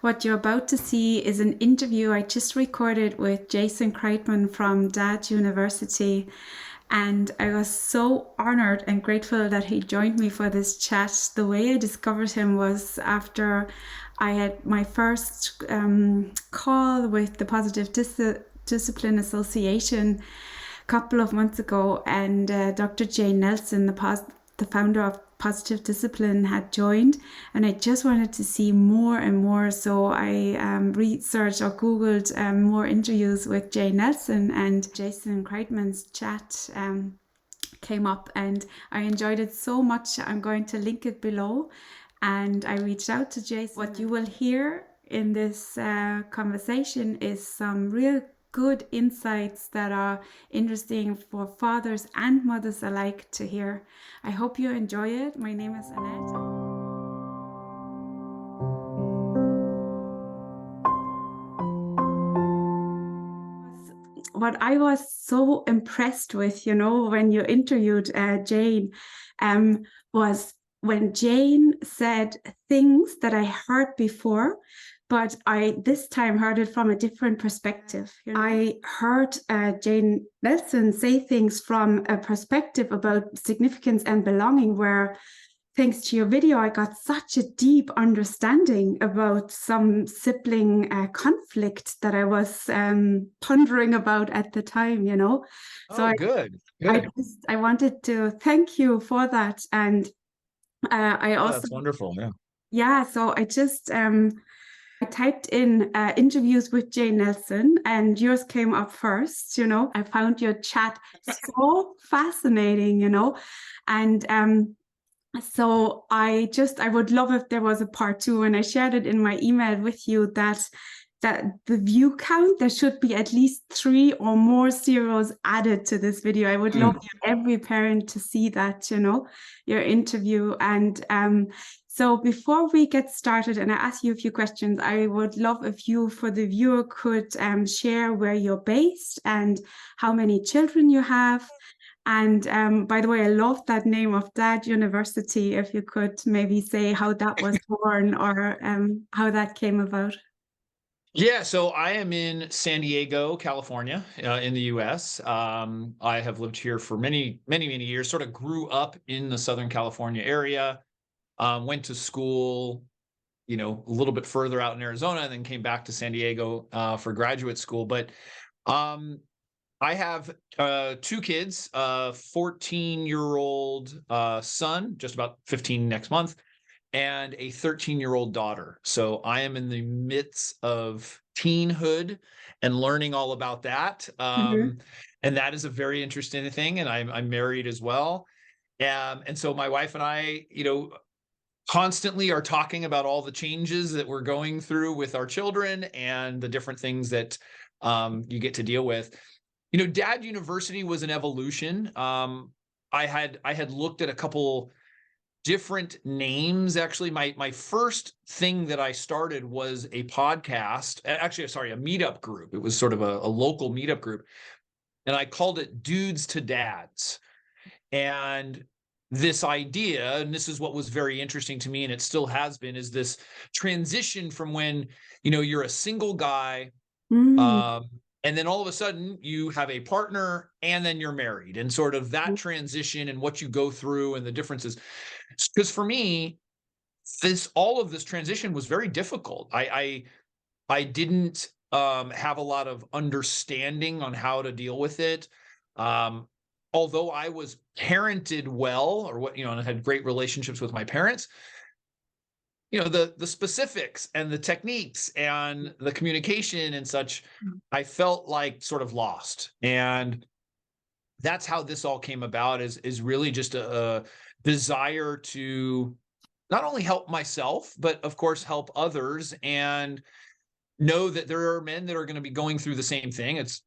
What you're about to see is an interview I just recorded with Jason Kreidman from Dad University. And I was so honored and grateful that he joined me for this chat. The way I discovered him was after I had my first call with the Discipline Association a couple of months ago, and Dr. Jane Nelson, the founder of Positive Discipline, had joined, and I just wanted to see more and more. So I researched or Googled more interviews with Jane Nelson, and Jason Kreidman's chat came up, and I enjoyed it so much. I'm going to link it below. And I reached out to Jason. What you will hear in this conversation is some real good insights that are interesting for fathers and mothers alike to hear. I hope you enjoy it. My name is Annette. What I was so impressed with, when you interviewed Jane, was when Jane said things that I heard before, but I this time heard it from a different perspective. I heard Jane Nelson say things from a perspective about significance and belonging, where thanks to your video, I got such a deep understanding about some sibling conflict that I was pondering about at the time, So good. I wanted to thank you for that. And I also, that's wonderful. so I just I typed in interviews with Jane Nelson, and yours came up first. I found your chat so fascinating, and so I would love if there was a part two, and I shared it in my email with you that the view count, there should be at least 3 or more zeros added to this video. I would love every parent to see that, your interview. And so before we get started and I ask you a few questions, I would love if you, for the viewer, could share where you're based and how many children you have. And by the way, I love that name of Dad University. If you could maybe say how that was born or how that came about. Yeah, so I am in San Diego, California, in the U.S. I have lived here for many, many, many years. Sort of grew up in the Southern California area. Went to school, a little bit further out in Arizona, and then came back to San Diego for graduate school. But I have 2 kids, a 14-year-old son, just about 15 next month, and a 13-year-old daughter. So I am in the midst of teenhood and learning all about that. And that is a very interesting thing. And I'm married as well. And so my wife and I, constantly are talking about all the changes that we're going through with our children and the different things that you get to deal with. Dad University was an evolution. I had looked at a couple different names. Actually, my first thing that I started was a podcast. Actually, sorry, a meetup group. It was sort of a local meetup group, and I called it Dudes to Dads. And this idea, and this is what was very interesting to me, and it still has been, is this transition from when you're a single guy. And then all of a sudden you have a partner and then you're married, and sort of that transition and what you go through and the differences. Because for me, all of this transition was very difficult. I didn't have a lot of understanding on how to deal with it. Although I was parented well, and had great relationships with my parents, the specifics and the techniques and the communication and such, I felt like sort of lost. And that's how this all came about, is really just a desire to not only help myself, but of course help others, and know that there are men that are going to be going through the same thing. It's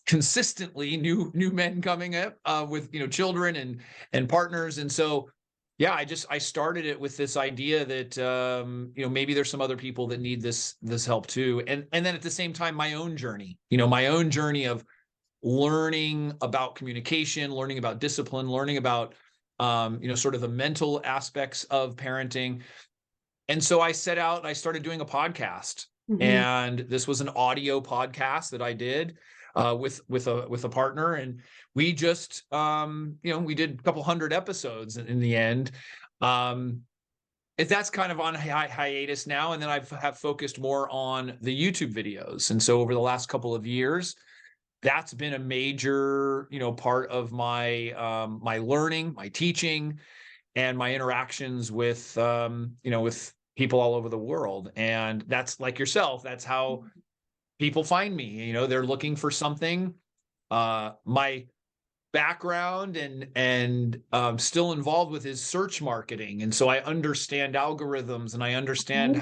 consistently new men coming up with children and partners. And so yeah, I started it with this idea that maybe there's some other people that need this help too. And then at the same time, my own journey of learning about communication, learning about discipline, learning about sort of the mental aspects of parenting. And so I set out and I started doing a podcast. Mm-hmm. And this was an audio podcast that I did with a partner, and we just we did a couple hundred episodes in the end. Um, that's kind of on hiatus now, and then have focused more on the YouTube videos. And so over the last couple of years, that's been a major part of my my learning, my teaching, and my interactions with with people all over the world. And that's like yourself, that's how people find me. They're looking for something. My background and still involved with is search marketing, and so I understand algorithms and I understand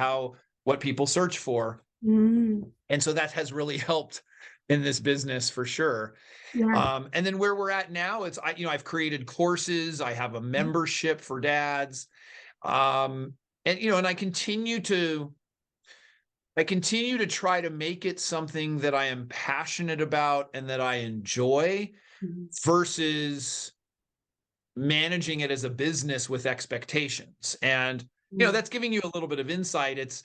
what people search for. Mm-hmm. And so that has really helped in this business for sure. Yeah. And then where we're at now, I've created courses, I have a membership for dads, and I continue to try to make it something that I am passionate about and that I enjoy, Mm-hmm. versus managing it as a business with expectations. And that's giving you a little bit of insight. It's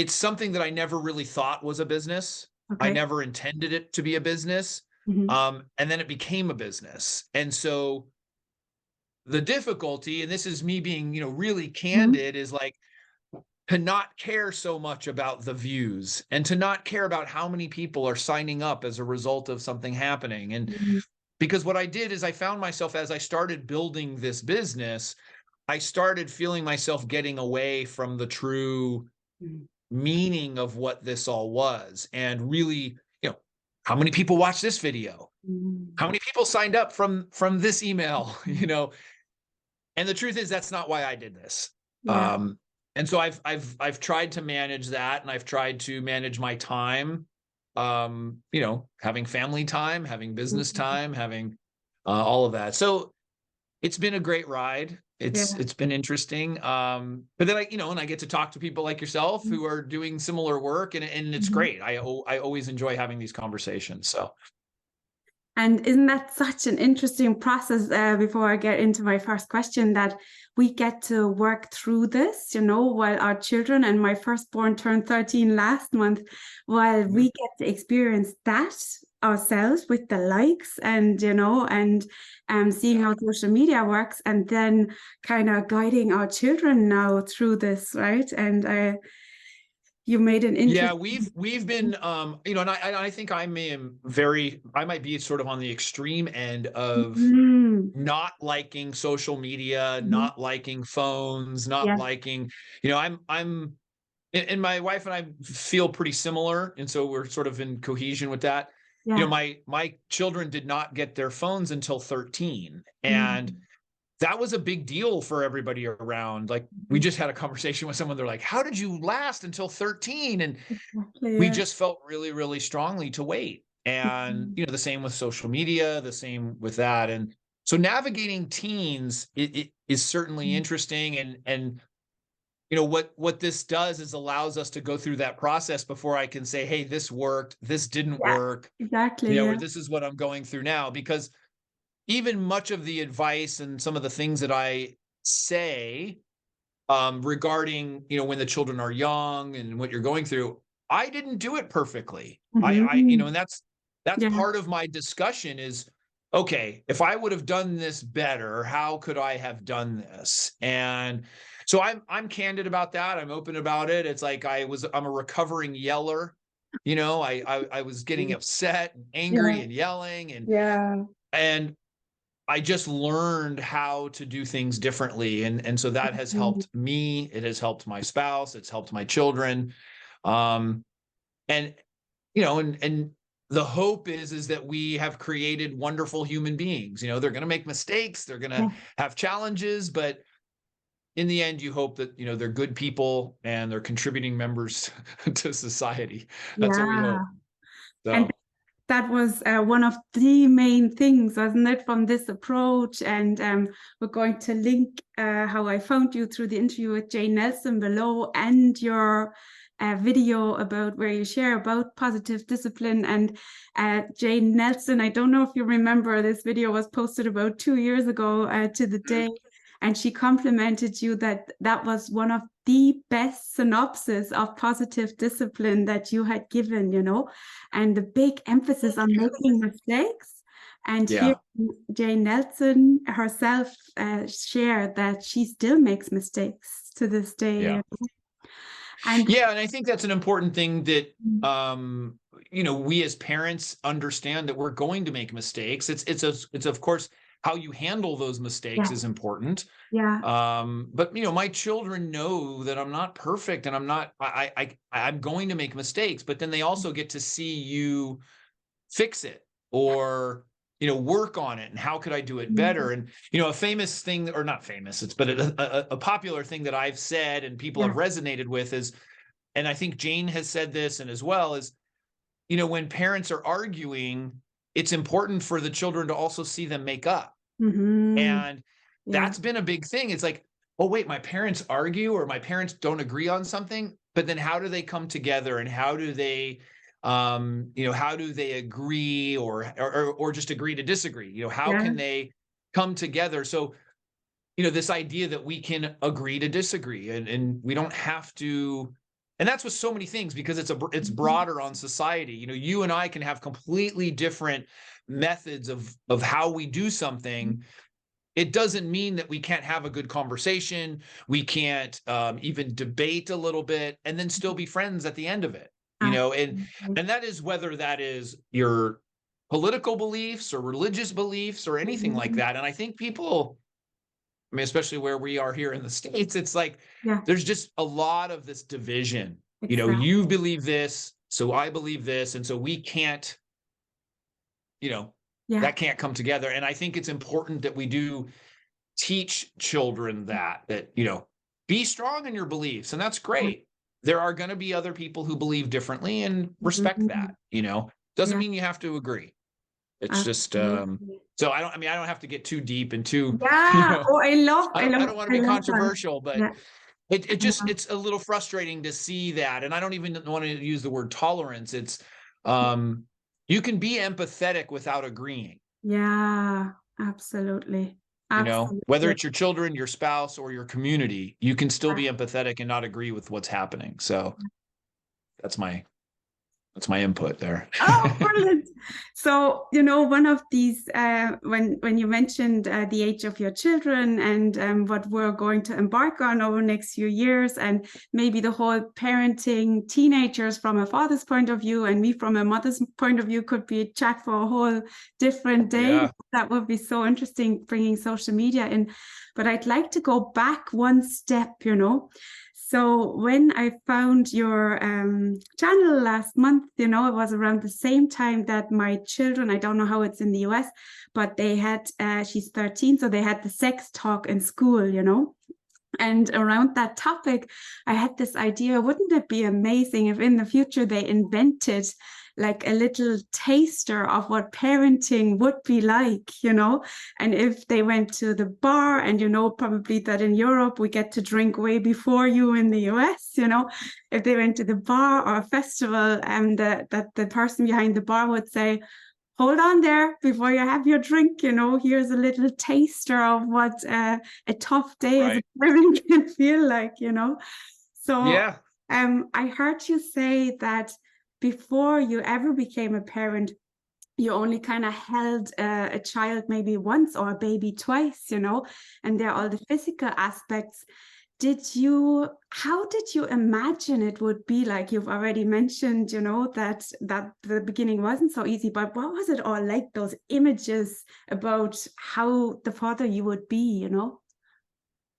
something that I never really thought was a business. I Okay. never intended it to be a business. Mm-hmm. And then it became a business. And so the difficulty, and this is me being, really candid, is like to not care so much about the views and to not care about how many people are signing up as a result of something happening. And Mm-hmm. because what I did is I found myself, as I started building this business, I started feeling myself getting away from the true meaning of what this all was. And really, how many people watched this video? Mm-hmm. How many people signed up from this email? And the truth is, that's not why I did this. Yeah. And so I've tried to manage that, and I've tried to manage my time, having family time, having business Mm-hmm. time, having all of that. So it's been a great ride. Yeah. It's been interesting. But then and I get to talk to people like yourself who are doing similar work, and it's Mm-hmm. great. I always enjoy having these conversations. So And isn't that such an interesting process? Before I get into my first question, that we get to work through this, while our children, and my firstborn turned 13 last month, while we get to experience that ourselves with the likes and, seeing how social media works, and then kind of guiding our children now through this, right? And you made an yeah, interesting. we've been and I think I might be sort of on the extreme end of Mhm. not liking social media, Mhm. not liking phones, not Yeah, liking, I'm and my wife and I feel pretty similar, and so we're sort of in cohesion with that. yeah. My children did not get their phones until 13, and Mhm. that was a big deal for everybody around. Like, we just had a conversation with someone, they're like, "How did you last until 13?" And Exactly, we yeah. just felt really, really strongly to wait. And, Mhm. the same with social media, the same with that. And so navigating teens it is certainly interesting. And what this does is allows us to go through that process before I can say, hey, this worked, this didn't Yeah, work, exactly, yeah. or this is what I'm going through now. Because even much of the advice and some of the things that I say regarding, when the children are young and what you're going through, I didn't do it perfectly. Mhm. And that's Yeah, part of my discussion is, okay, if I would have done this better, how could I have done this? And so I'm candid about that. I'm open about it. It's like I'm a recovering yeller. I was getting upset and yeah, angry and yelling, yeah. and I just learned how to do things differently. And so that has Mhm. helped me. It has helped my spouse. It's helped my children. Um, and, and the hope is that we have created wonderful human beings. They're going to make mistakes. They're going to Yeah, have challenges, but in the end, you hope that, they're good people and they're contributing members to society. That's what we yeah. hope. And So. that was one of the main things, wasn't it, from this approach? And we're going to link how I found you through the interview with Jane Nelson below, and your video about where you share about positive discipline. And Jane Nelson, I don't know if you remember, this video was posted about 2 years ago to the day. and she complimented you that that was one of the best synopsis of positive discipline that you had given, and the big emphasis on making mistakes. And here, Yeah. Jane Nelson herself shared that she still makes mistakes to this day. Yeah. And Yeah, and I think that's an important thing that we as parents understand that we're going to make mistakes. It's of course how you handle those mistakes yeah, is important. yeah, But my children know that I'm not perfect and I'm going to make mistakes, but then they also get to see you fix it or work on it, and how could I do it mm, better. And a famous thing, or not famous, but a popular thing that I've said and people have yeah, resonated with is, and I think Jane has said this and as well, is when parents are arguing, it's important for the children to also see them make up. mm-hmm, And yeah, that's been a big thing. It's like, oh wait, my parents argue or my parents don't agree on something, but then how do they come together, and how do they how do they agree, or just agree to disagree? How yeah, can they come together? So this idea that we can agree to disagree, and we don't have to. And that's with so many things, because it's mhm, broader on society. You and I can have completely different methods of how we do something. It doesn't mean that we can't have a good conversation. We can't even debate a little bit and then still be friends at the end of it. And absolutely. that is whether that is your political beliefs or religious beliefs or anything like Mhm, that. And I think people, I mean, especially where we are here in the States, it's like yeah, there's just a lot of this division. You exactly. believe this, so I believe this, and so we can't, you know, Yeah, that can't come together. And I think it's important that we do teach children that be strong in your beliefs, and that's yeah, great. There are going to be other people who believe differently, and respect that. mhm, Doesn't yeah, mean you have to agree. It's just absolutely. so I don't have to get too deep into Yeah. Oh, I don't want to I be love that. controversial, but Yeah, it's a little frustrating to see that. And I don't even want to use the word tolerance. It's um you can be empathetic without agreeing. yeah, absolutely, Whether absolutely. it's your children, your spouse, or your community, you can still Yeah. be empathetic and not agree with what's happening. So that's my that's my input there. Oh, brilliant. So, one of these, when you mentioned the age of your children and what we're going to embark on over the next few years, and maybe the whole parenting teenagers from a father's point of view and me from a mother's point of view could be a chat for a whole different day. Yeah. That would be so interesting bringing social media in. But I'd like to go back one step. So when I found your channel last month, it was around the same time that my children, I don't know how it's in the US, but they had, she's 13, so they had the sex talk in school. And around that topic, I had this idea, wouldn't it be amazing if in the future they invented like a little taster of what parenting would be like. And if they went to the bar, and probably that in Europe we get to drink way before you in the US. If they went to the bar or a festival, and that the person behind the bar would say, hold on there before you have your drink. Here's a little taster of what a tough day as a Right. parent can feel like. So Yeah. I heard you say that before you ever became a parent, you only kind of held a child maybe once or a baby twice. And there are all the physical aspects. How did you imagine it would be like? You've already mentioned, that the beginning wasn't so easy, but what was it all like, those images about how the father you would be?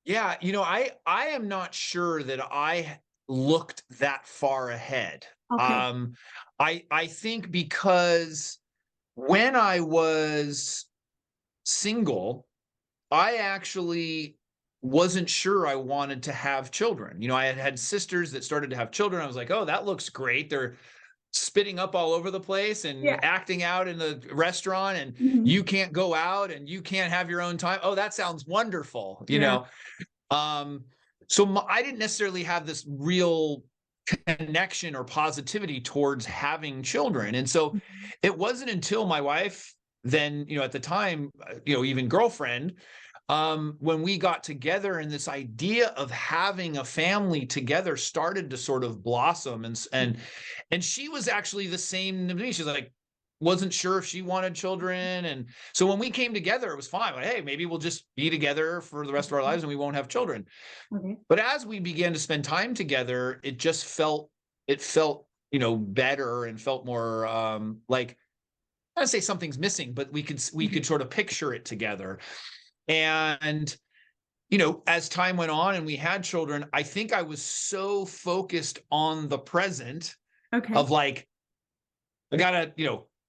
Yeah. I am not sure that I looked that far ahead. Okay. Um, I think because when I was single, I actually wasn't sure I wanted to have children. I had sisters that started to have children. I was like, oh, that looks great. They're spitting up all over the place Yeah. and acting out in the restaurant, and Mhm. you can't go out and you can't have your own time. Oh, that sounds wonderful. Yeah. Um, so I didn't necessarily have this real connection or positivity towards having children. And so it wasn't until my wife, then, at the time, even girlfriend, when we got together, and this idea of having a family together started to sort of blossom. And she was actually the same to me. She's like, wasn't sure if she wanted children. And so when we came together, it was fine. Like, hey, maybe we'll just be together for the rest of our lives and we won't have children. Okay. But as we began to spend time together, it felt, better, and felt more like, I'd say something's missing, but we could sort of picture it together. And as time went on and we had children, I think I was so focused on the present Okay. of like, I gotta,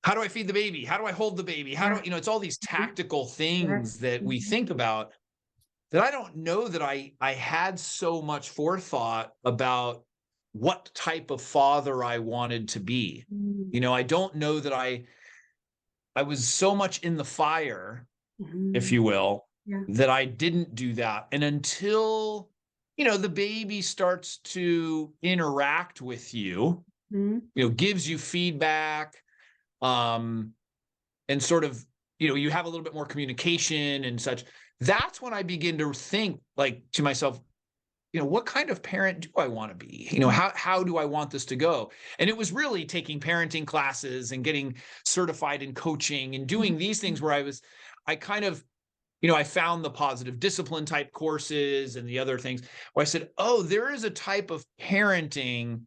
how do I feed the baby? How do I hold the baby? How Yeah. do it's all these Mhm. tactical Yes. things that we Mhm. think about, that I don't know that I had so much forethought about what type of father I wanted to be. Mm. I don't know that I was so much in the fire, if Mhm. you will, Yeah. that I didn't do that. And until, the baby starts to interact with you, Mhm. gives you feedback, um, and sort of, you have a little bit more communication and such. That's when I begin to think like to myself, what kind of parent do I want to be? How do I want this to go? And it was really taking parenting classes and getting certified in coaching and doing these things where I kind of, I found the positive discipline type courses and the other things where I said, oh, there is a type of parenting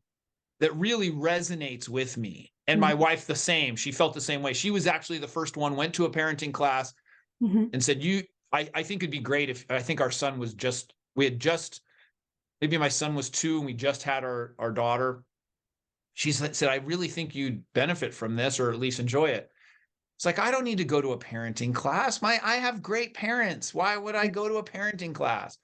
that really resonates with me. And my Mhm. wife, the same. She felt the same way. She was actually the first one, went to a parenting class Mhm. and said, I think it'd be great if, I think our son was just, we had just, maybe my son was 2 and we just had our daughter. She said, I really think you'd benefit from this, or at least enjoy it. It's like, I don't need to go to a parenting class. I have great parents. Why would I Yeah. go to a parenting class?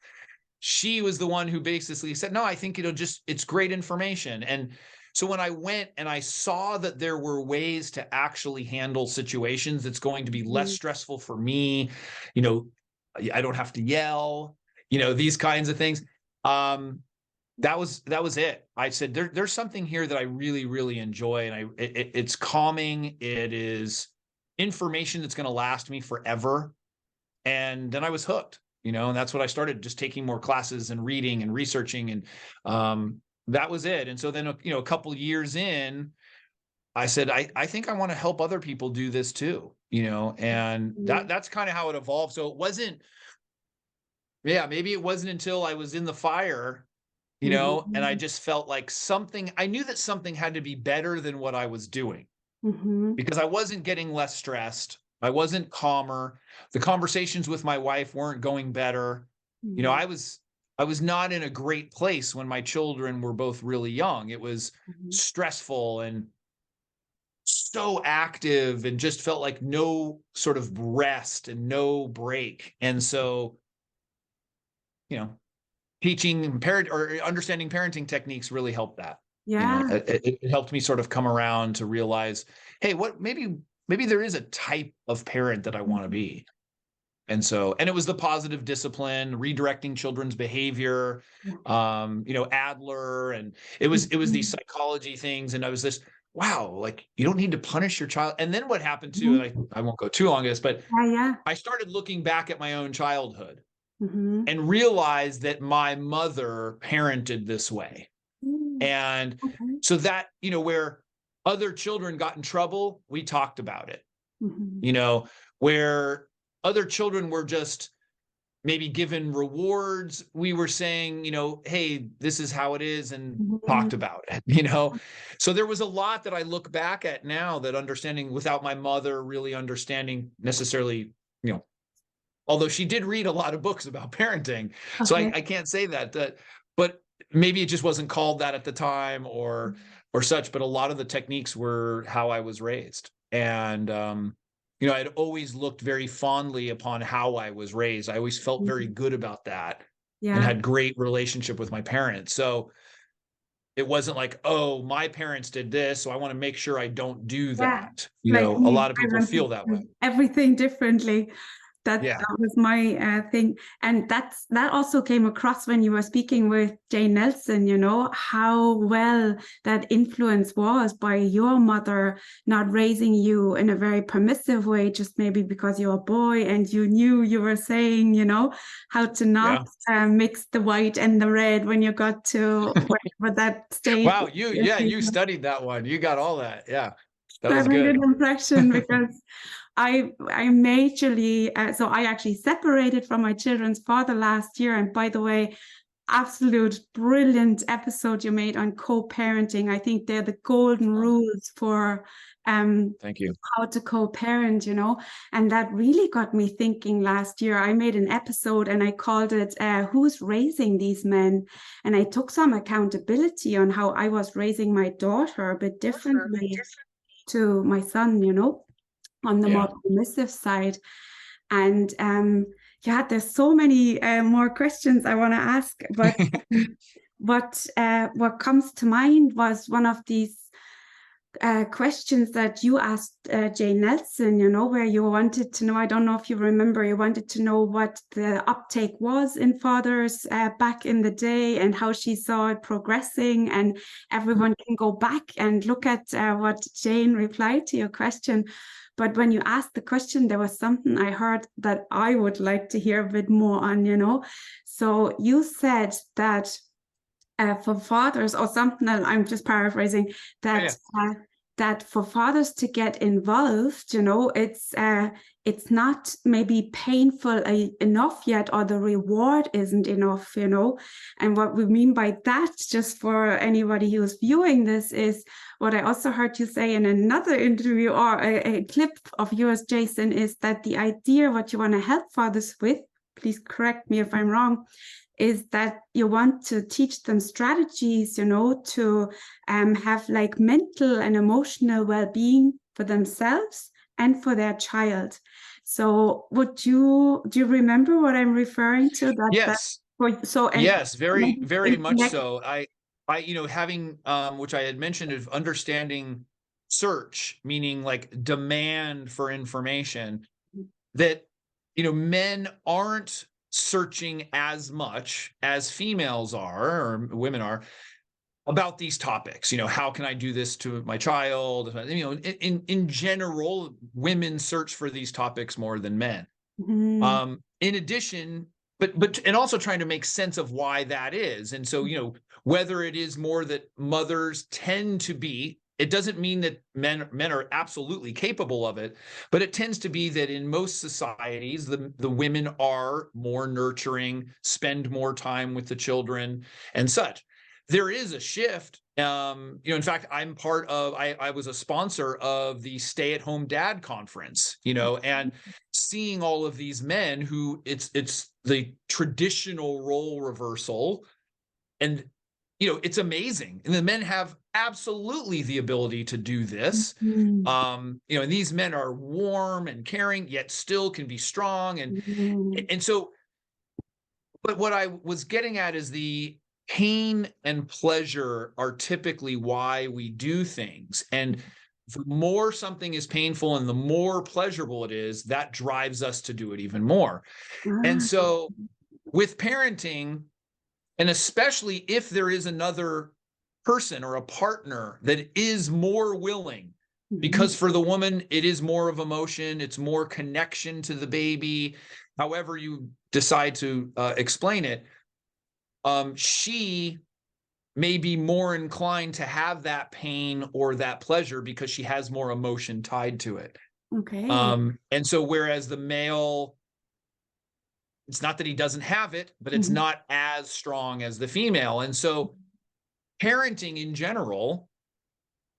She was the one who basically said, no, I think it's great information. And so when I went and I saw that there were ways to actually handle situations that's going to be less Mhm. stressful for me, you know, I don't have to yell, these kinds of things. Um, that was it. I said, there's something here that I really, really enjoy. And it's calming. It is information that's going to last me forever. And then I was hooked, and that's what I started, just taking more classes and reading and researching. And that was it. And so then, a couple years in, I said, I think I want to help other people do this too, and Mhm. that's kind of how it evolved. So it wasn't, yeah, maybe it wasn't until I was in the fire, and I Mhm. just felt like I knew that something had to be better than what I was doing, Mhm. because I wasn't getting less stressed. I wasn't calmer. The conversations with my wife weren't going better. You know, Mhm. I was not in a great place when my children were both really young. It was Mhm. stressful and so active, and just felt like no sort of rest and no break. And so, you know, teaching and parent or understanding parenting techniques really helped that. Yeah. It helped me sort of come around to realize, hey, what maybe there is a type of parent that I want to Mhm. be. And it was the positive discipline, redirecting children's behavior, Yeah. Adler, and it was these Mhm. psychology things. And I was this, wow, like you don't need to punish your child. And then what happened too, and Mhm. I won't go too long on this, but Yeah, yeah. I started looking back at my own childhood Mhm. and realized that my mother parented this way. Mm. And Okay. so that, where other children got in trouble, we talked about it, Mhm. you know, where other children were just maybe given rewards, we were saying, hey, this is how it is, and Mhm. talked about it, So there was a lot that I look back at now, that understanding, without my mother really understanding necessarily, you know, although she did read a lot of books about parenting. So I, Okay. I can't say that, but maybe it just wasn't called that at the time, or such. But a lot of the techniques were how I was raised. And I'd always looked very fondly upon how I was raised. I always felt very Mhm. good about that, and Yeah. had great relationship with my parents. So it wasn't like, oh, my parents did this, so I want to make sure I don't do Yeah. that. Like A me, lot of I people want to feel that way. do everything differently. that was my thing. And that also came across when you were speaking with Jane Nelson, you know, how well that influence was by your mother not raising you in a very permissive way, just maybe because you're a boy and you knew you were saying, you know, how to not mix the white and the red when you got to whatever that stage. Wow, you studied that one. You got all that. Yeah, that was That's a good. good impression because I majorly so I actually separated from my children's father last year. And by the way, absolute brilliant episode you made on co-parenting. I think they're the golden rules for Thank you. how to co-parent, you know. And that really got me thinking last year. I made an episode and I called it Who's Raising These Men? And I took some accountability on how I was raising my daughter a bit differently to my son, you know, on the more permissive side. And yeah, there's so many more questions I want to ask, but what comes to mind was one of these questions that you asked Jane Nelson, you know, where you wanted to know, I don't know if you remember, you wanted to know what the uptake was in fathers back in the day and how she saw it progressing. And everyone can go back and look at what Jane replied to your question. But when you asked the question, there was something I heard that I would like to hear a bit more on, you know. So you said that for fathers, or something that I'm just paraphrasing, that that for fathers to get involved, you know, it's not maybe painful enough yet, or the reward isn't enough, you know. And what we mean by that, just for anybody who's viewing this, is what I also heard you say in another interview or a clip of yours, Jason, is that the idea what you want to help fathers with, please correct me if I'm wrong, is that you want to teach them strategies, you know, to have like mental and emotional well-being for themselves and for their child. So do you remember what I'm referring to? Yes. Yes, very, very much so. I, you know, having, which I had mentioned, of understanding search, meaning like demand for information, that, you know, men aren't searching as much as females are, or women are, about these topics. You know, how can I do this to my child? You know, in general, women search for these topics more than men. In addition, but and also trying to make sense of why that is. And so, you know, whether it is more that mothers tend to be, it doesn't mean that men are absolutely capable of it, but it tends to be that in most societies, the women are more nurturing, spend more time with the children and such. There is a shift. You know, in fact, I'm part of, I was a sponsor of the stay-at-home dad conference, you know, and seeing all of these men who it's the traditional role reversal. And, you know, it's amazing. And the men have absolutely the ability to do this. You know, and these men are warm and caring, yet still can be strong. And so, but what I was getting at is the pain and pleasure are typically why we do things. And the more something is painful and the more pleasurable it is, that drives us to do it even more. And so with parenting, and especially if there is another person or a partner that is more willing, because for the woman, it is more of emotion, it's more connection to the baby, however you decide to explain it, she may be more inclined to have that pain or that pleasure because she has more emotion tied to it. Okay. And so whereas the male, it's not that he doesn't have it, but it's not as strong as the female. And so parenting in general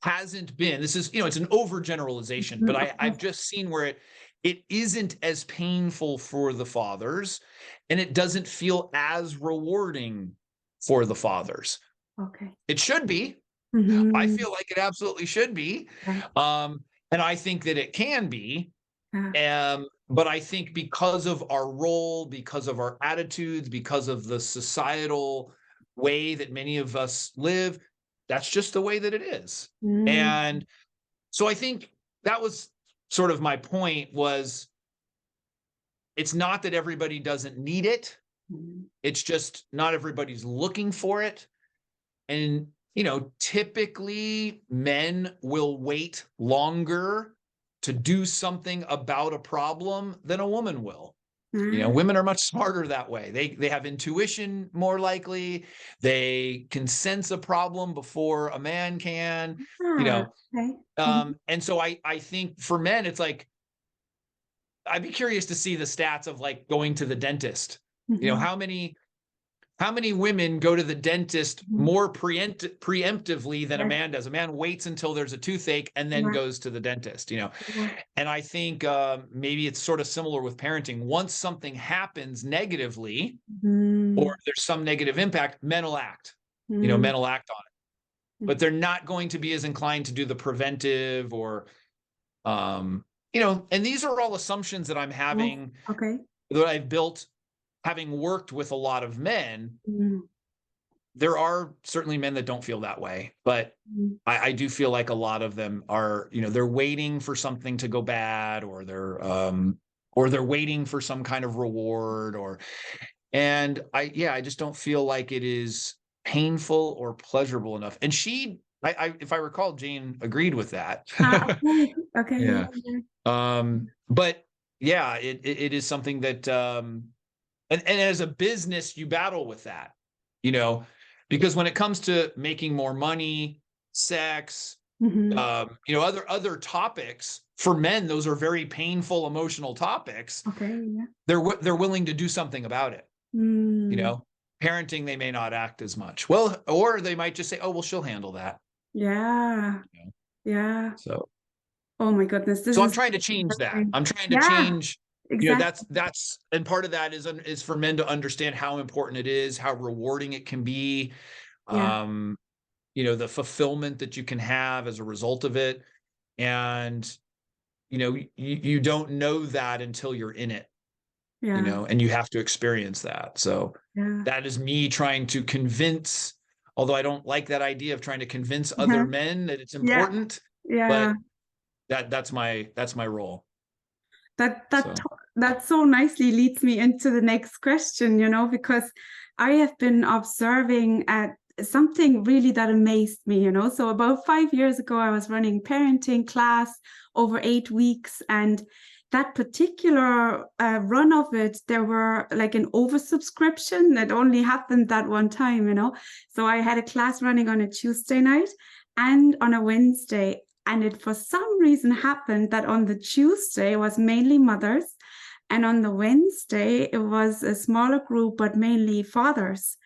hasn't been, this is, you know, it's an overgeneralization, but I've just seen where it isn't as painful for the fathers, and it doesn't feel as rewarding for the fathers. Okay. It should be. I feel like it absolutely should be. And I think that it can be. But I think because of our role, because of our attitudes, because of the societal way that many of us live, that's just the way that it is. And so I think that was sort of my point, was it's not that everybody doesn't need it. Mhm. It's just not everybody's looking for it. And, typically men will wait longer to do something about a problem than a woman will. Ah, Women are much smarter that way. They have intuition more likely. They can sense a problem before a man can, you know. okay. Mhm. And so I think for men, it's like, I'd be curious to see the stats of like going to the dentist. Mhm. How many women go to the dentist Mhm. more preemptively than a Yes. man does? A man waits until there's a toothache and then Yeah. goes to the dentist, Yeah. And I think maybe it's sort of similar with parenting. Once something happens negatively or Mm. there's some negative impact, men will act. Mm. Men will act on it. But they're not going to be as inclined to do the preventive or, and these are all assumptions that I'm Yes. having, Okay. that I've built having worked with a lot of men. Mm. There are certainly men that don't feel that way, but Mm. I do feel like a lot of them are, they're waiting for something to go bad, or they're waiting for some kind of reward, and I just don't feel like it is painful or pleasurable enough. And if I recall, Jane agreed with that. Okay. Okay. Yeah. Yeah. Yeah. But yeah, it is something that, and as a business, you battle with that, you know, because when it comes to making more money, sex, Mhm. other topics for men, those are very painful, emotional topics. Okay. Yeah. They're willing to do something about it. You Mm. know, parenting, they may not act as much. Well, or they might just say, "Oh, well, she'll handle that." Yeah. You know? Yeah. So, Oh my goodness. This so I'm is trying to change that. interesting. I'm trying to Yeah. change. Exactly. That's and part of that is for men to understand how important it is, how rewarding it can be. Yeah. Um, the fulfillment that you can have as a result of it. And, you don't know that until you're in it, Yeah. and you have to experience that. So Yeah. that is me trying to convince, although I don't like that idea of trying to convince other Uh-huh. men that it's Yeah. important, Yeah. but that's my role. That that So, that so nicely leads me into the next question, because I have been observing at something really that amazed me. So about 5 years ago, I was running parenting class over 8 weeks, and that particular run of it, there were like an oversubscription that only happened that one time. So I had a class running on a Tuesday night and on a Wednesday. And it, for some reason, happened that on the Tuesday was mainly mothers, and on the Wednesday it was a smaller group, but mainly fathers.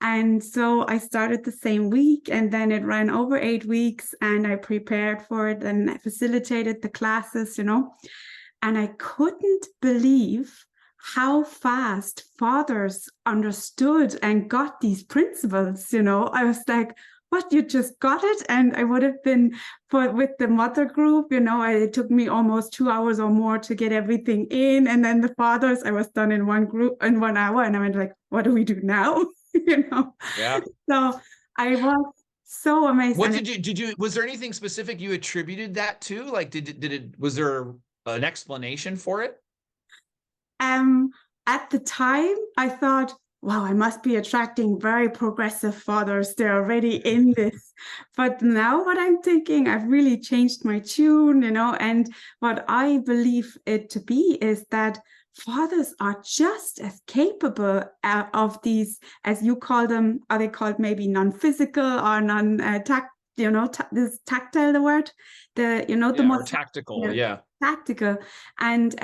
And so I started the same week, and then it ran over 8 weeks, and I prepared for it and I facilitated the classes. And I couldn't believe how fast fathers understood and got these principles. I was like, what, you just got it? And I would have been with the mother group, it took me almost 2 hours or more to get everything in. And then the fathers, I was done in one group in 1 hour. And I went like, what do we do now? you know. yeah. So I was so amazed. What And was there anything specific you attributed that to? Like, was there an explanation for it? Um, at the time, I thought, wow, I must be attracting very progressive fathers. They're already in this. But now what I'm thinking, I've really changed my tune, and what I believe it to be is that fathers are just as capable of these, as you call them, are they called maybe non-physical or this tactile, the word, the Yeah, or most tactical. Yeah. tactical. And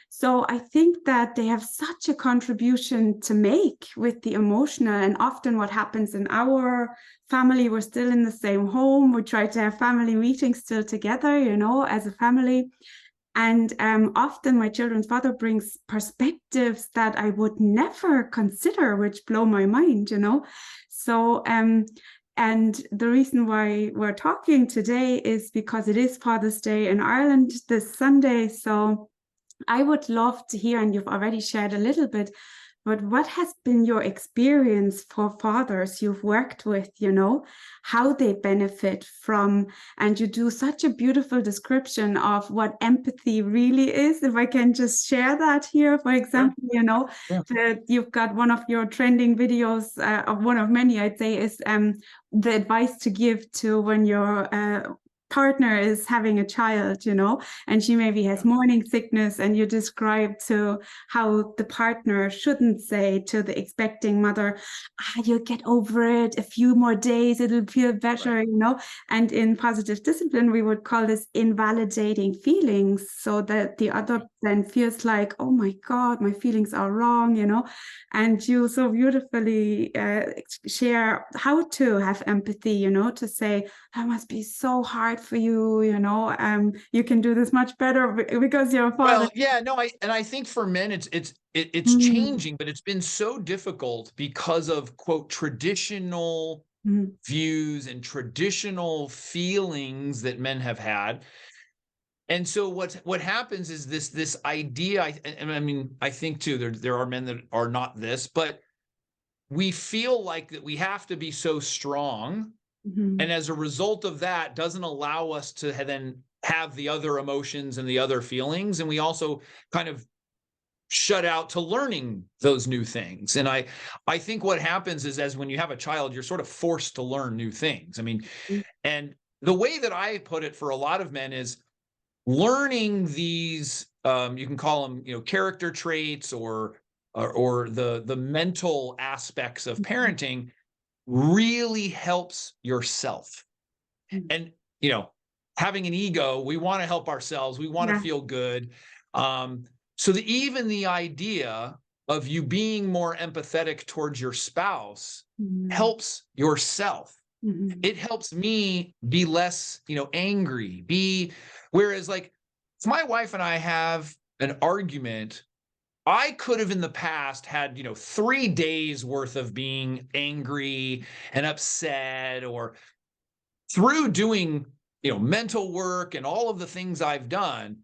so I think that they have such a contribution to make with the emotional. And often what happens in our family, we're still in the same home. We try to have family meetings still together, as a family. And often my children's father brings perspectives that I would never consider, which blow my mind. So, and the reason why we're talking today is because it is Father's Day in Ireland this Sunday. So I would love to hear, and you've already shared a little bit, But what has been your experience for fathers you've worked with, how they benefit from, and you do such a beautiful description of what empathy really is. If I can just share that here, for Sure. example, Yeah. that you've got one of your trending videos, of one of many, I'd say, is the advice to give to when your partner is having a child, and she maybe has Yeah. morning sickness, and you describe to how the partner shouldn't say to the expecting mother, you'll get over it, a few more days, it'll feel Right. better, And in positive discipline, we would call this invalidating feelings, so that the other Right. then feels like, oh my God, my feelings are wrong, And you so beautifully share how to have empathy, to say, that must be so hard for you, you can do this much better because you're a father. Well, yeah, no, I think for men it's Mm, changing, but it's been so difficult because of quote traditional mm, views and traditional feelings that men have had. And so what happens is this idea, and I mean, I think too, there are men that are not this, but we feel like that we have to be so strong. mhm, And as a result of that, doesn't allow us to then have the other emotions and the other feelings. And we also kind of shut out to learning those new things. And I think what happens is, as when you have a child, you're sort of forced to learn new things. I mean, mm, and the way that I put it for a lot of men is learning these, you can call them, character traits, or the mental aspects of mhm, parenting really helps yourself. mm. And you know having an ego, we want to help ourselves, we want to Yeah. feel good. So that even the idea of you being more empathetic towards your spouse Mhm, helps yourself. mhm, It helps me be less, angry, be whereas, like, if my wife and I have an argument, I could have in the past had, 3 days worth of being angry and upset, or through doing, mental work and all of the things I've done,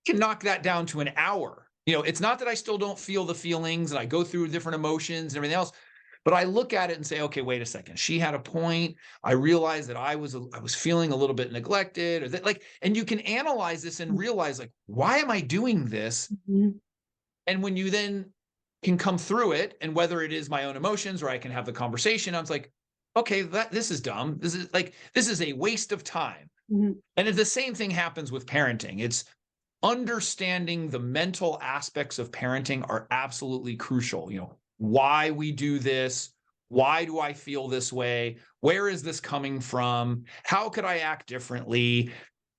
can knock that down to an hour. It's not that I still don't feel the feelings and I go through different emotions and everything else, but I look at it and say, okay, wait a second. She had a point. I realized that I was feeling a little bit neglected, or that, like, and you can analyze this and realize, like, why am I doing this? mhm, And when you then can come through it, and whether it is my own emotions or I can have the conversation, I was like, okay, this is dumb. This is a waste of time. mhm, And if the same thing happens with parenting, it's understanding the mental aspects of parenting are absolutely crucial. Why we do this, why do I feel this way? Where is this coming from? How could I act differently?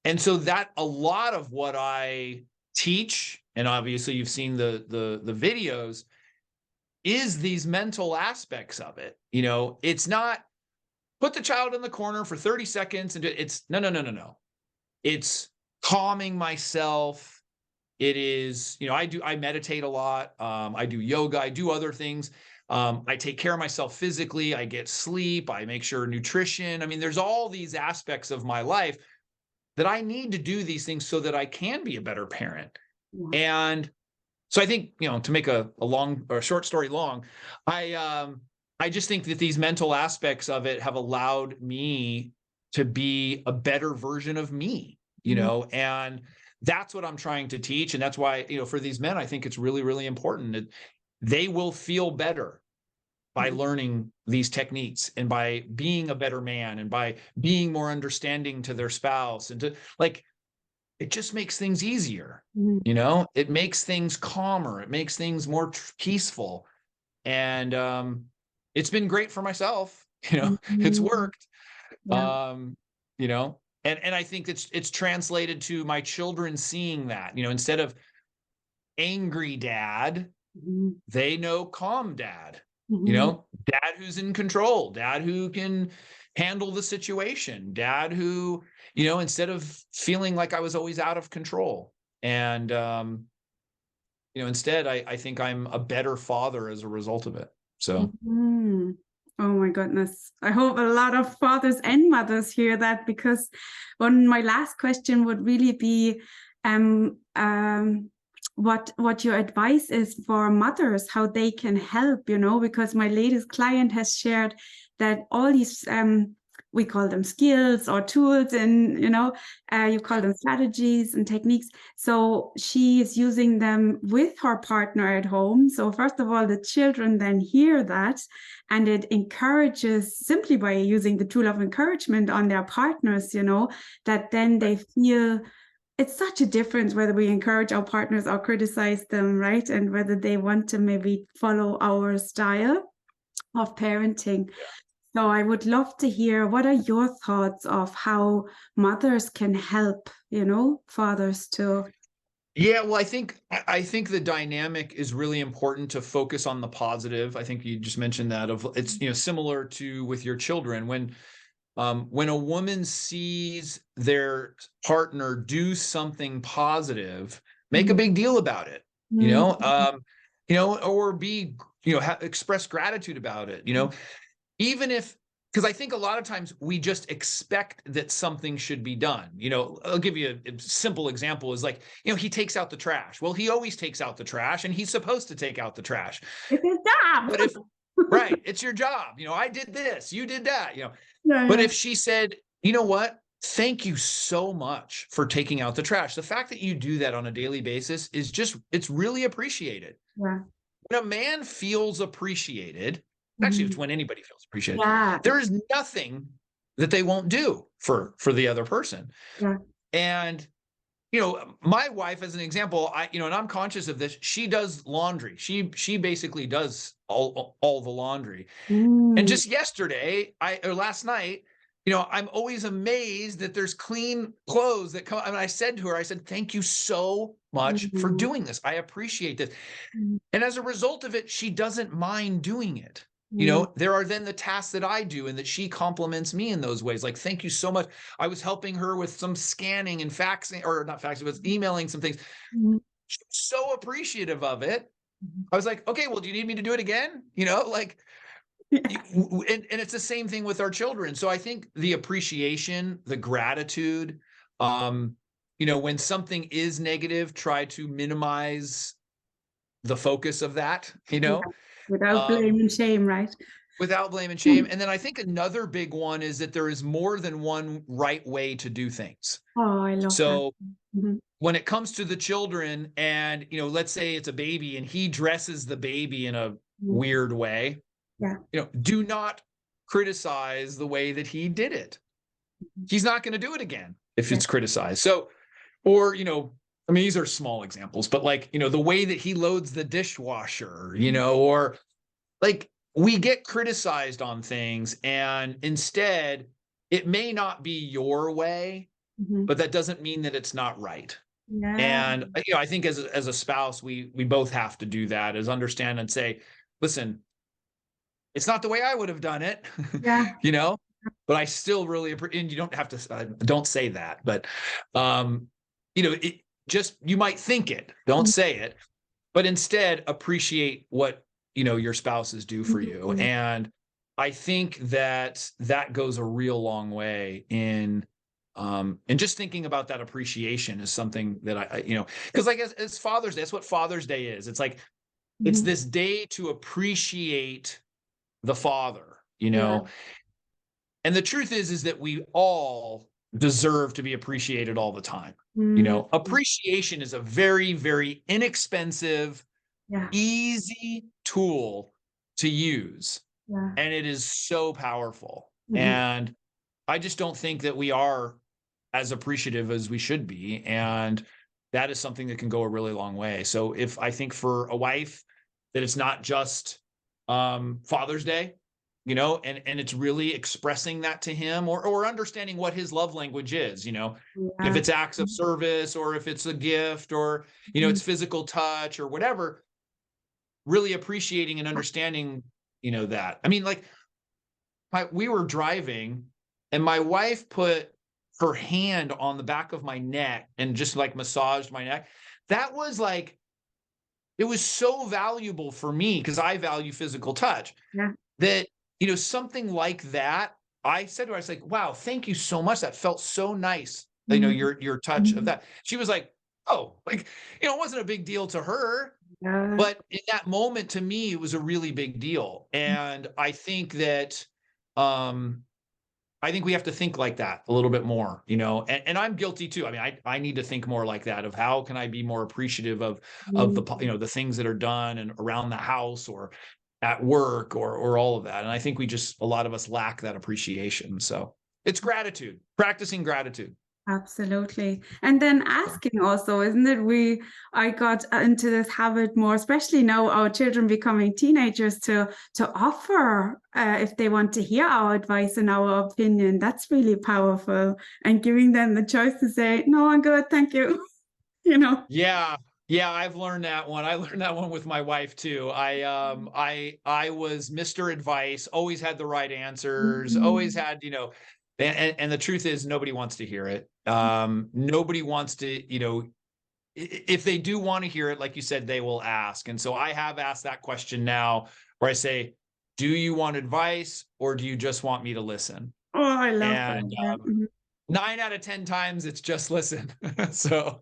And so that a lot of what I teach, and obviously you've seen the videos, is these mental aspects of it. It's not put the child in the corner for 30 seconds and it's no, no, no, no, no. It's calming myself. It is, I meditate a lot. I do yoga, I do other things. I take care of myself physically, I get sleep, I make sure nutrition. I mean, there's all these aspects of my life that I need to do these things so that I can be a better parent. yeah, And so I think, to make a long or a short story long, I just think that these mental aspects of it have allowed me to be a better version of me, mhm, and that's what I'm trying to teach. And that's why, for these men, I think it's really, really important that they will feel better by mhm, learning these techniques, and by being a better man, and by being more understanding to their spouse, and to, like, it just makes things easier. mhm, It makes things calmer, it makes things more peaceful. And it's been great for myself. It's mhm. worked. Yeah. um and I think it's translated to my children seeing that, instead of angry dad, Mhm, they know calm dad. mhm, Dad who's in control, dad who can handle the situation, dad who, instead of feeling like I was always out of control. And instead, I think I'm a better father as a result of it. So mhm. Oh my goodness. I hope a lot of fathers and mothers hear that, because my last question would really be, um, um, what your advice is for mothers, how they can help, because my latest client has shared that all these we call them skills or tools, and you call them strategies and techniques. So she is using them with her partner at home. So first of all, the children then hear that, and it encourages, simply by using the tool of encouragement on their partners, that then they feel it's such a difference whether we encourage our partners or criticize them, right? And whether they want to maybe follow our style of parenting. So I would love to hear, what are your thoughts of how mothers can help, fathers to. Yeah, well, I think the dynamic is really important to focus on the positive. I think you just mentioned that of it's similar to with your children when a woman sees their partner do something positive, make a big deal about it, Mm-hmm. or be express gratitude about it, even if because I think a lot of times we just expect that something should be done. I'll give you a simple example is like, he takes out the trash. Well, he always takes out the trash and he's supposed to take out the trash. It's his job. But if, right, it's your job. I did this, you did that, Yeah, but yeah, if she said, you know what? Thank you so much for taking out the trash. The fact that you do that on a daily basis it's really appreciated. yeah. When a man feels appreciated, actually, it's Mhm. when anybody feels appreciated, Yeah, there is nothing that they won't do for the other person. yeah. And my wife, as an example, and I'm conscious of this. She does laundry. She basically does all the laundry. And Mm, just yesterday, or last night, I'm always amazed that there's clean clothes that come. And I said to her, I said, thank you so much for mm, doing this. I appreciate this. mm, And as a result of it, she doesn't mind doing it. mm, There are then the tasks that I do and that she compliments me in those ways. Like, thank you so much. I was helping her with some scanning and faxing, or not faxing, but emailing some things. mm, She was so appreciative of it. mm. I was like, okay, well, do you need me to do it again? Like, Yeah, and it's the same thing with our children. So I think the appreciation, the gratitude, when something is negative, try to minimize the focus of that, yeah. Without um, blame and shame, right? without blame and shame. And then I think another big one is that there is more than one right way to do things. Oh, I love that. So Mhm. when it comes to the children and, let's say it's a baby and he dresses the baby in a Mm, weird way, yeah. do not criticize the way that he did it. Mhm. He's not going to do it again if Yeah. it's criticized. So, or, I mean, these are small examples, but like, the way that he loads the dishwasher, or like we get criticized on things and instead it may not be your way, Mhm. but that doesn't mean that it's not right. Yeah. And, I think as a spouse, we both have to do that, is understand and say, listen, it's not the way I would have done it, Yeah. you know, but I still really, and you don't have to, don't say that, but, it just, you might think it, don't Mhm. say it, but instead appreciate what, your spouses do for you. Mhm. And I think that goes a real long way and just thinking about that appreciation is something that because like as Father's Day, that's what Father's Day is. It's like, it's Mhm. this day to appreciate the father, Yeah. and the truth is that we all deserve to be appreciated all the time. Mm, Appreciation is a very, very inexpensive, yeah. easy tool to use, Yeah. and it is so powerful. Mhm. And I just don't think that we are as appreciative as we should be, and that is something that can go a really long way. So if I think for a wife that it's not just Father's Day, and it's really expressing that to him, or understanding what his love language is, if Yeah. it's acts of service or if it's a gift or Mhm. it's physical touch or whatever, really appreciating and understanding, that. I mean, like we were driving and my wife put her hand on the back of my neck and just like massaged my neck. That was like, it was so valuable for me because I value physical touch Yeah. that, something like that. I said to her, I was like, wow, thank you so much. That felt so nice. Mhm. Your touch of Mhm. that. She was like, oh, like, it wasn't a big deal to her. Yeah. But in that moment, to me, it was a really big deal. And I think that, um, I think we have to think like that a little bit more, and I'm guilty too. I mean, I need to think more like that of how can I be more appreciative of Mm, the things that are done and around the house or at work or all of that. And I think a lot of us lack that appreciation. So it's gratitude, practicing gratitude. absolutely. And then asking also, isn't it? I got into this habit more, especially now our children becoming teenagers, to offer if they want to hear our advice and our opinion. That's really powerful. And giving them the choice to say, no, I'm good, thank you. You know. Yeah. Yeah, I've learned that one. I learned that one with my wife too. I was Mr. Advice, always had the right answers, always Mhm. had, and the truth is nobody wants to hear it. Nobody wants to, if they do want to hear it, like you said, they will ask. And so I have asked that question now where I say, do you want advice or do you just want me to listen? Oh, I love that. And Yeah. Mhm. 9 out of 10 times it's just listen. So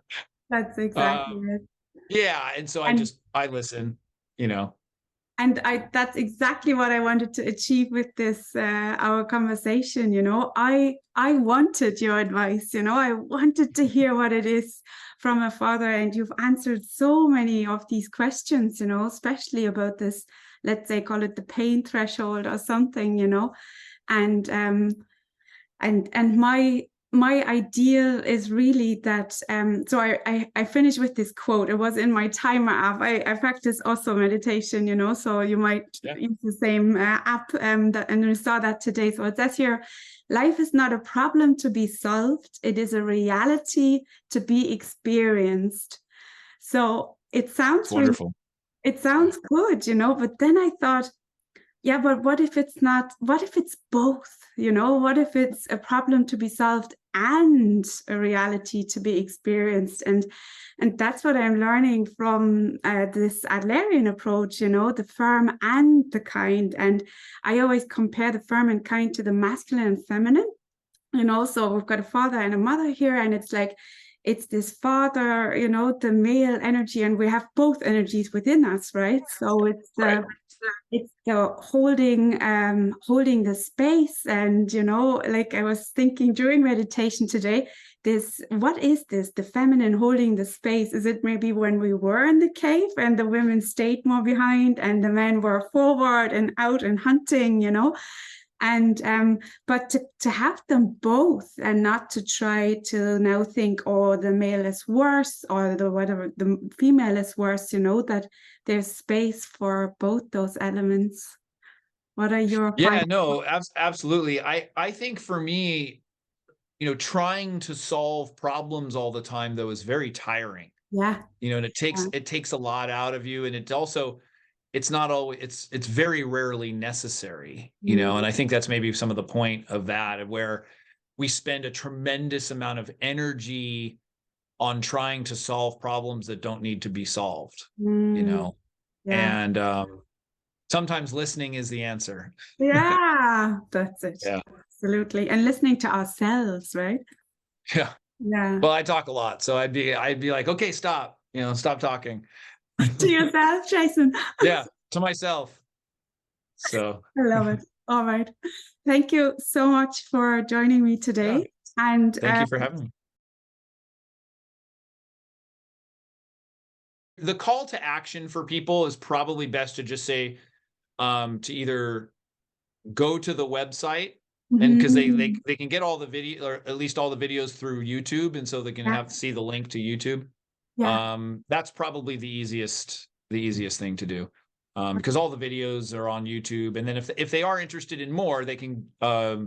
That's exactly um, it. yeah, and so And I listen, you know? that's exactly what I wanted to achieve with this our conversation, I wanted your advice, I wanted to hear what it is from a father, and you've answered so many of these questions, especially about this, let's say, call it the pain threshold or something, and and my ideal is really that so I finished with this quote. It was in my timer app. I practice also meditation, so you might Yeah, use the same app and we saw that today. So it says here, life is not a problem to be solved, it is a reality to be experienced. So it's wonderful. it Yeah. sounds good, but then I thought, yeah, but what if it's not? What if it's both? What if it's a problem to be solved and a reality to be experienced? And that's what I'm learning from this Adlerian approach. The firm and the kind. And I always compare the firm and kind to the masculine and feminine. So we've got a father and a mother here, and it's like it's this father, the male energy, and we have both energies within us, right? So Right. it's holding the space, and like I was thinking during meditation today, this what is this, the feminine holding the space? Is it maybe when we were in the cave and the women stayed more behind and the men were forward and out and hunting, and but to have them both and not to try to now think, oh, the male is worse or the whatever, the female is worse, that there's space for both those elements. What are your Yeah, final? no, absolutely. I think for me, trying to solve problems all the time though is very tiring. Yeah, And yeah. it takes a lot out of you, and it also it's not always it's very rarely necessary, Mm, and I think that's maybe some of the point of that, of where we spend a tremendous amount of energy on trying to solve problems that don't need to be solved, you mm, know? yeah, And sometimes listening is the answer. yeah, that's it. Yeah. Absolutely. And listening to ourselves, right? Yeah. Yeah. Well, I talk a lot, so I'd be like, okay, stop, stop talking. To yourself, Jason. Yeah, to myself. So I love it. All right. Thank you so much for joining me yeah, today. And thank you for having me. The call to action for people is probably best to just say, to either go to the website, and because mhm, they can get all the video, or at least all the videos, through YouTube, and so they can yeah, have see the link to YouTube. yeah. That's probably the easiest thing to do, because all the videos are on YouTube, and then if they are interested in more, they can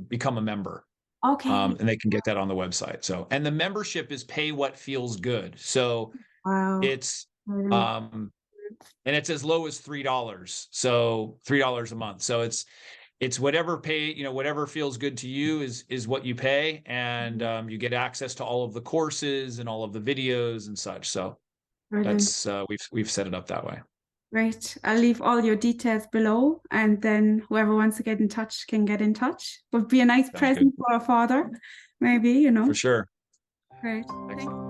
become a member, Okay. and they can get that on the website. So, and the membership is pay what feels good. So Wow. it's Mm, um, and it's as low as $3. So $3 a month. So it's whatever whatever feels good to you is what you pay, and you get access to all of the courses and all of the videos and such. So brilliant. that's we've set it up that way. Great. I'll leave all your details below, and then whoever wants to get in touch can get in touch. Would be a nice Sounds good. present for a father, maybe, For sure. Great. Thank Excellent.